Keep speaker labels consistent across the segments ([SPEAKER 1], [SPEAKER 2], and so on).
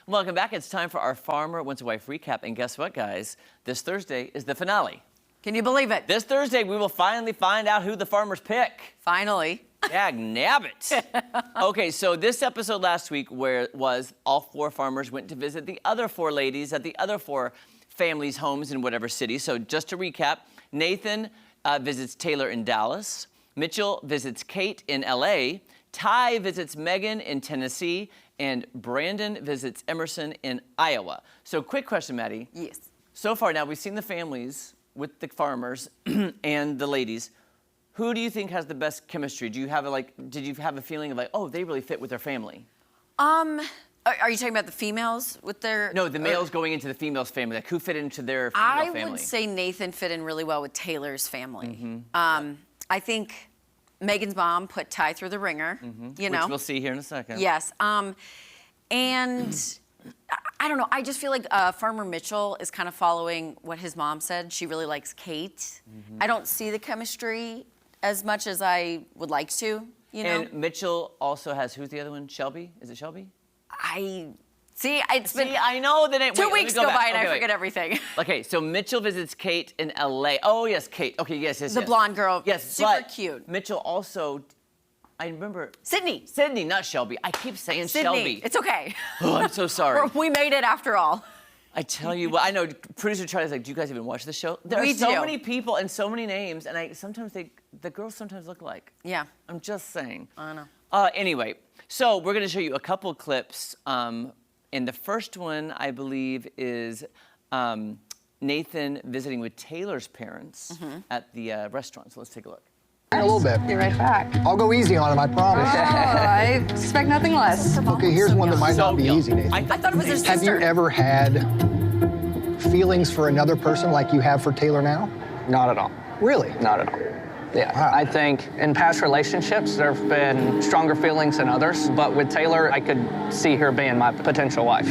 [SPEAKER 1] Welcome back. It's time for our Farmer Wants a Wife recap. And guess what, guys? This Thursday is the finale.
[SPEAKER 2] Can you believe it?
[SPEAKER 1] This Thursday, we will finally find out who the farmers pick.
[SPEAKER 2] Finally.
[SPEAKER 1] Dag nabbit. Okay, so this episode last week was all 4 farmers went to visit the other 4 ladies at the other 4 families' homes in whatever city. So just to recap, Nathan visits Taylor in Dallas. Mitchell visits Kate in LA. Ty visits Megan in Tennessee. And Brandon visits Emerson in Iowa. So quick question, Maddie.
[SPEAKER 2] Yes.
[SPEAKER 1] So far now, we've seen the families with the farmers and the ladies. Who do you think has the best chemistry? Did you have a feeling of like, oh, they really fit with their family?
[SPEAKER 2] Are you talking about the females with their...
[SPEAKER 1] No, the males going into the females' family. Like, who fit into their female family?
[SPEAKER 2] I would say Nathan fit in really well with Taylor's family.
[SPEAKER 1] Mm-hmm.
[SPEAKER 2] I think Megan's mom put Ty through the ringer, you know.
[SPEAKER 1] Which we'll see here in a second.
[SPEAKER 2] Yes. And I don't know. I just feel like Farmer Mitchell is kind of following what his mom said. She really likes Kate. I don't see the chemistry as much as I would like to, you know.
[SPEAKER 1] And Mitchell also has, who's the other one? Shelby? Is it Shelby?
[SPEAKER 2] I
[SPEAKER 1] know the name.
[SPEAKER 2] 2 weeks go by and I forget everything.
[SPEAKER 1] Okay, so Mitchell visits Kate in LA. Oh, yes, Kate. Okay, yes.
[SPEAKER 2] The blonde girl.
[SPEAKER 1] Yes,
[SPEAKER 2] super cute.
[SPEAKER 1] Mitchell also, I remember.
[SPEAKER 2] Sydney,
[SPEAKER 1] not Shelby. I keep saying
[SPEAKER 2] Sydney.
[SPEAKER 1] Shelby.
[SPEAKER 2] It's okay.
[SPEAKER 1] Oh, I'm so sorry.
[SPEAKER 2] We made it after all.
[SPEAKER 1] I tell you what, I know producer Charlie's like, do you guys even watch the show? There are so many people and so many names, and the girls sometimes look alike.
[SPEAKER 2] Yeah.
[SPEAKER 1] I'm just saying.
[SPEAKER 2] I know.
[SPEAKER 1] Anyway, so we're gonna show you a couple clips. And the first one, I believe, is Nathan visiting with Taylor's parents at the restaurant. So let's take a look.
[SPEAKER 3] In a little bit.
[SPEAKER 4] Be right back.
[SPEAKER 3] I'll go easy on him, I promise.
[SPEAKER 4] Oh, I suspect nothing less.
[SPEAKER 3] Okay, here's one that might not be easy, Nathan.
[SPEAKER 2] I thought it was his
[SPEAKER 3] Have
[SPEAKER 2] sister.
[SPEAKER 3] you ever had feelings for another person like you have for Taylor now?
[SPEAKER 5] Not at all.
[SPEAKER 3] Really?
[SPEAKER 5] Not at all. Yeah,
[SPEAKER 3] Wow.
[SPEAKER 5] I think in past relationships, there have been stronger feelings than others, but with Taylor, I could see her being my potential wife.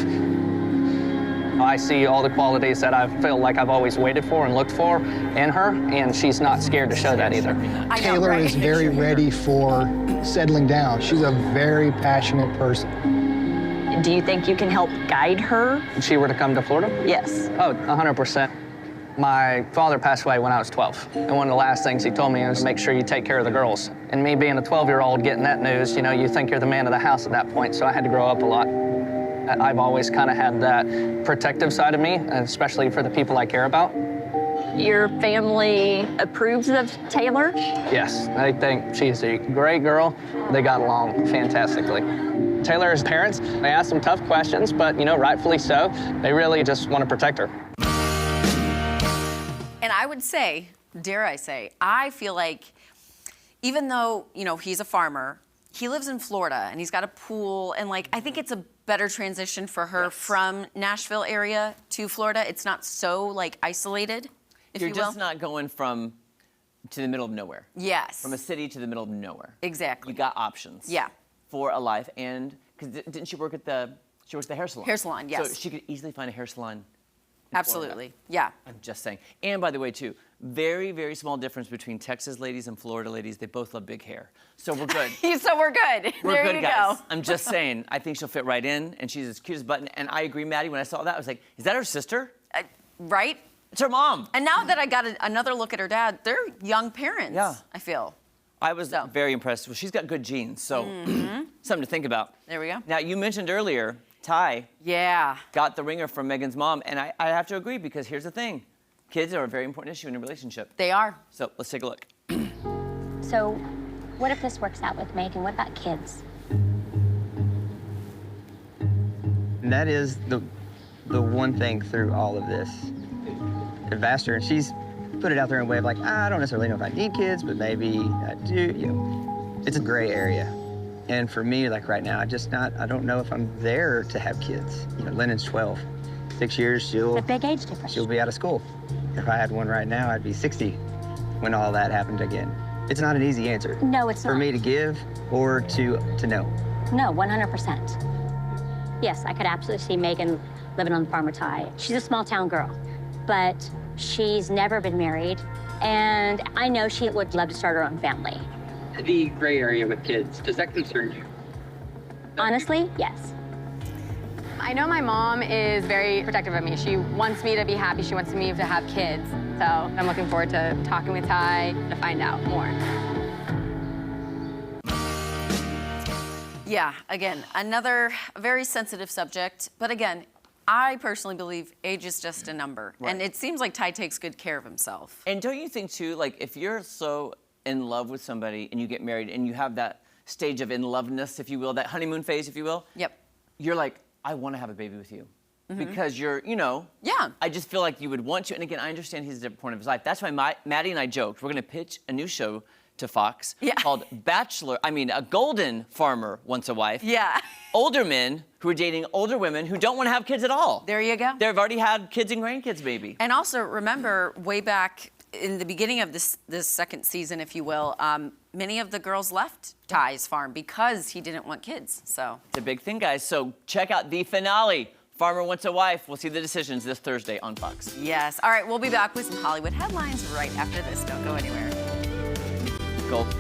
[SPEAKER 5] I see all the qualities that I feel like I've always waited for and looked for in her, and she's not scared to show that either.
[SPEAKER 3] Taylor is very ready for settling down. She's a very passionate person.
[SPEAKER 6] Do you think you can help guide her?
[SPEAKER 5] If she were to come to Florida?
[SPEAKER 6] Yes.
[SPEAKER 5] Oh, 100%. My father passed away when I was 12, and one of the last things he told me was make sure you take care of the girls. And me being a 12-year-old getting that news, you know, you think you're the man of the house at that point, so I had to grow up a lot. I've always kind of had that protective side of me, especially for the people I care about.
[SPEAKER 6] Your family approves of Taylor?
[SPEAKER 5] Yes, I think she's a great girl. They got along fantastically. Taylor's parents, they asked some tough questions, but, you know, rightfully so. They really just want to protect her.
[SPEAKER 2] And I would say, dare I say, I feel like even though, you know, he's a farmer, he lives in Florida and he's got a pool, and like I think it's a better transition for her from Nashville area to Florida. It's not so like isolated, if you will.
[SPEAKER 1] You're just not going to the middle of nowhere.
[SPEAKER 2] Yes.
[SPEAKER 1] From a city to the middle of nowhere.
[SPEAKER 2] Exactly.
[SPEAKER 1] You got options.
[SPEAKER 2] Yeah.
[SPEAKER 1] For a life, and because didn't she work at the hair salon?
[SPEAKER 2] Hair salon, yes.
[SPEAKER 1] So she could easily find a hair salon.
[SPEAKER 2] Absolutely. Yeah.
[SPEAKER 1] I'm just saying. And by the way, too, very, very small difference between Texas ladies and Florida ladies. They both love big hair. So we're good.
[SPEAKER 2] So we're good.
[SPEAKER 1] We're
[SPEAKER 2] there
[SPEAKER 1] good,
[SPEAKER 2] you
[SPEAKER 1] guys.
[SPEAKER 2] go.
[SPEAKER 1] I'm just saying, I think she'll fit right in, and she's as cute as a button. And I agree, Maddie, when I saw that, I was like, is that her sister?
[SPEAKER 2] Right?
[SPEAKER 1] It's her mom.
[SPEAKER 2] And now that I got another look at her dad, they're young parents,
[SPEAKER 1] Yeah.
[SPEAKER 2] I feel.
[SPEAKER 1] I was very impressed. Well, she's got good genes, so something to think about.
[SPEAKER 2] There we go.
[SPEAKER 1] Now, you mentioned earlier, Ty
[SPEAKER 2] Yeah.
[SPEAKER 1] got the ringer from Megan's mom, and I have to agree, because here's the thing. Kids are a very important issue in a relationship.
[SPEAKER 2] They are.
[SPEAKER 1] So let's take a look.
[SPEAKER 7] So, what if this works out with Megan? What about kids?
[SPEAKER 8] And that is the one thing through all of this. I've asked her, and she's put it out there in a way of like, I don't necessarily know if I need kids, but maybe I do. You know, it's a gray area. And for me, like right now, I don't know if I'm there to have kids. You know, Lennon's 12. 6 years,
[SPEAKER 7] It's a big age difference.
[SPEAKER 8] she'll be out of school. If I had one right now, I'd be 60 when all that happened again. It's not an easy answer.
[SPEAKER 7] No, it's not.
[SPEAKER 8] For me to give or to know.
[SPEAKER 7] No, 100%. Yes, I could absolutely see Megan living on the farm with Ty. She's a small town girl, but she's never been married, and I know she would love to start her own family.
[SPEAKER 9] The gray area with kids, does that concern you?
[SPEAKER 7] Honestly, yes.
[SPEAKER 4] I know my mom is very protective of me. She wants me to be happy. She wants me to have kids. So I'm looking forward to talking with Ty to find out more.
[SPEAKER 2] Yeah, again, another very sensitive subject. But again, I personally believe age is just a number.
[SPEAKER 1] Right.
[SPEAKER 2] And it seems like Ty takes good care of himself.
[SPEAKER 1] And don't you think too, like if you're so in love with somebody and you get married and you have that stage of in loveness, if you will, that honeymoon phase, if you will,
[SPEAKER 2] Yep.
[SPEAKER 1] you're like, I want to have a baby with you. Because you're,
[SPEAKER 2] Yeah.
[SPEAKER 1] I just feel like you would want to. And again, I understand he's at a different point of his life. That's why Maddie and I joked, we're going to pitch a new show to Fox called A Golden Farmer Wants a Wife.
[SPEAKER 2] Yeah.
[SPEAKER 1] Older men who are dating older women who don't want to have kids at all.
[SPEAKER 2] There you go.
[SPEAKER 1] They've already had kids and grandkids, maybe.
[SPEAKER 2] And also remember, way back in the beginning of this second season, if you will, many of the girls left Ty's farm because he didn't want kids. So
[SPEAKER 1] It's a big thing, guys. So check out the finale. Farmer Wants a Wife. We'll see the decisions this Thursday on Fox.
[SPEAKER 2] yes. All right, we'll be back with some Hollywood headlines right after this. Don't go anywhere.
[SPEAKER 1] Gold.